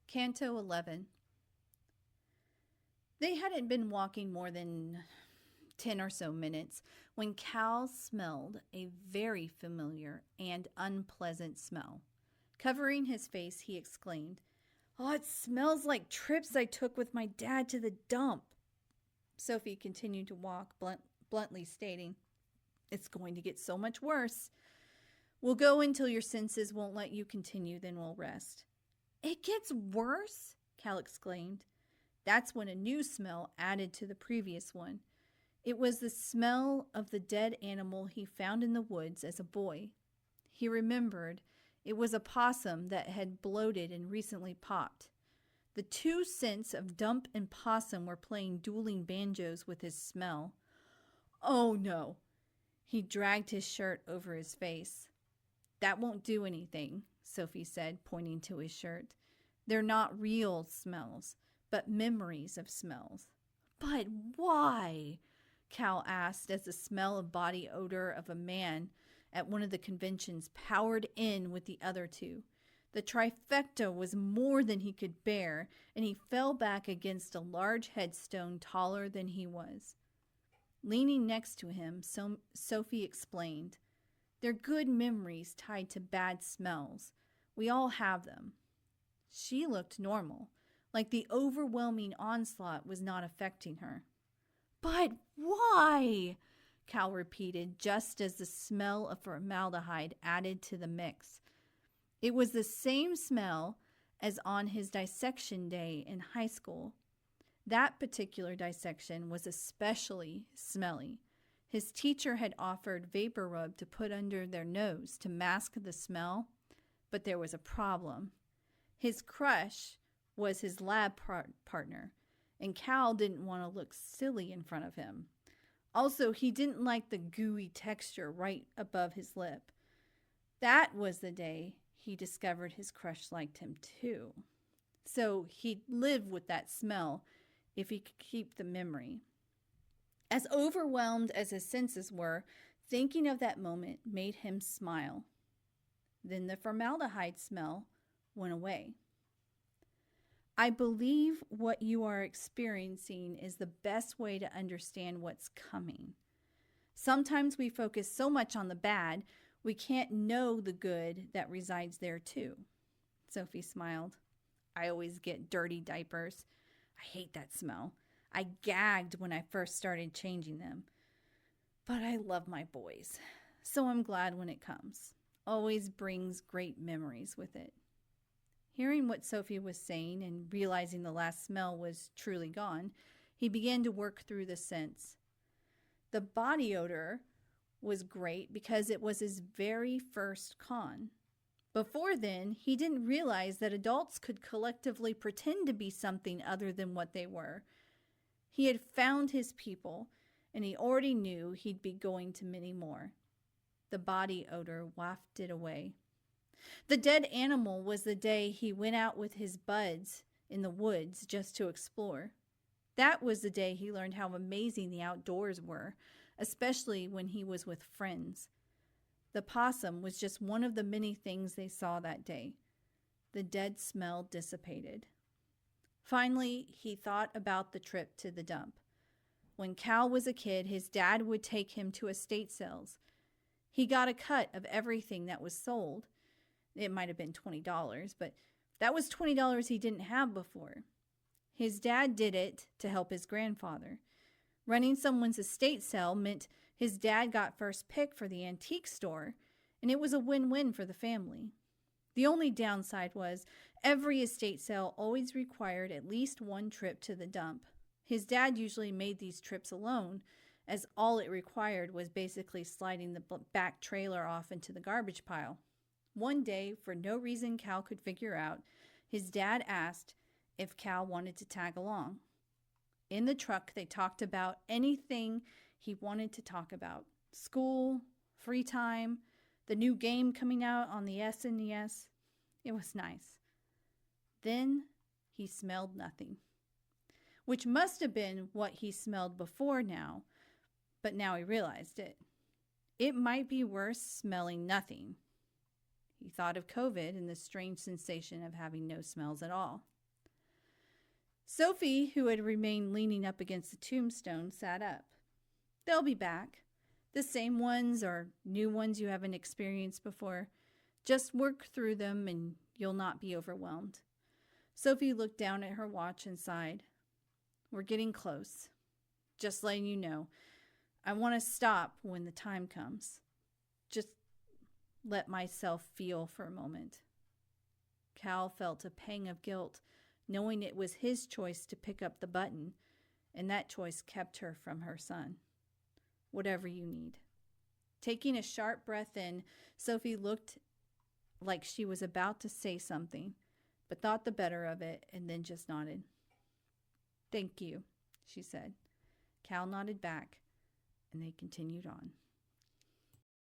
Canto 11. They hadn't been walking more than 10 or so minutes when Cal smelled a very familiar and unpleasant smell. Covering his face, he exclaimed, "Oh, it smells like trips I took with my dad to the dump." Sophie continued to walk, bluntly stating, "It's going to get so much worse. We'll go until your senses won't let you continue, then we'll rest." "It gets worse?" Cal exclaimed. That's when a new smell added to the previous one. It was the smell of the dead animal he found in the woods as a boy. He remembered it was a possum that had bloated and recently popped. The two scents of dump and possum were playing dueling banjos with his smell. Oh no! He dragged his shirt over his face. "That won't do anything," Sophie said, pointing to his shirt. "They're not real smells, but memories of smells." "But why?" Cal asked as the smell of body odor of a man at one of the conventions powered in with the other two. The trifecta was more than he could bear, and he fell back against a large headstone taller than he was. Leaning next to him, Sophie explained, "They're good memories tied to bad smells. We all have them." She looked normal, like the overwhelming onslaught was not affecting her. "But why?" Cal repeated, just as the smell of formaldehyde added to the mix. It was the same smell as on his dissection day in high school. That particular dissection was especially smelly. His teacher had offered vapor rub to put under their nose to mask the smell, but there was a problem. His crush was his lab partner, and Cal didn't want to look silly in front of him. Also, he didn't like the gooey texture right above his lip. That was the day he discovered his crush liked him too. So he'd live with that smell if he could keep the memory. As overwhelmed as his senses were, thinking of that moment made him smile. Then the formaldehyde smell went away. "I believe what you are experiencing is the best way to understand what's coming. Sometimes we focus so much on the bad, we can't know the good that resides there too." Sophie smiled. "I always get dirty diapers. I hate that smell. I gagged when I first started changing them. But I love my boys, so I'm glad when it comes. Always brings great memories with it." Hearing what Sophie was saying and realizing the last smell was truly gone, he began to work through the scents. The body odor was great because it was his very first con. Before then, he didn't realize that adults could collectively pretend to be something other than what they were. He had found his people, and he already knew he'd be going to many more. The body odor wafted away. The dead animal was the day he went out with his buds in the woods just to explore. That was the day he learned how amazing the outdoors were, especially when he was with friends. The possum was just one of the many things they saw that day. The dead smell dissipated. Finally, he thought about the trip to the dump. When Cal was a kid, his dad would take him to estate sales. He got a cut of everything that was sold. It might have been $20, but that was $20 he didn't have before. His dad did it to help his grandfather. Running someone's estate sale meant his dad got first pick for the antique store, and it was a win-win for the family. The only downside was every estate sale always required at least one trip to the dump. His dad usually made these trips alone, as all it required was basically sliding the back trailer off into the garbage pile. One day, for no reason Cal could figure out, his dad asked if Cal wanted to tag along. In the truck, they talked about anything he wanted to talk about. School, free time, the new game coming out on the SNES. It was nice. Then he smelled nothing, which must have been what he smelled before now, but now he realized it. It might be worse smelling nothing. He thought of COVID and the strange sensation of having no smells at all. Sophie, who had remained leaning up against the tombstone, sat up. They'll be back. The same ones or new ones you haven't experienced before. Just work through them and you'll not be overwhelmed. Sophie looked down at her watch and sighed. We're getting close. Just letting you know. I want to stop when the time comes. Just let myself feel for a moment. Cal felt a pang of guilt, knowing it was his choice to pick up the button, and that choice kept her from her son. Whatever you need. Taking a sharp breath in, Sophie looked like she was about to say something, but thought the better of it and then just nodded. Thank you, she said. Cal nodded back, and they continued on.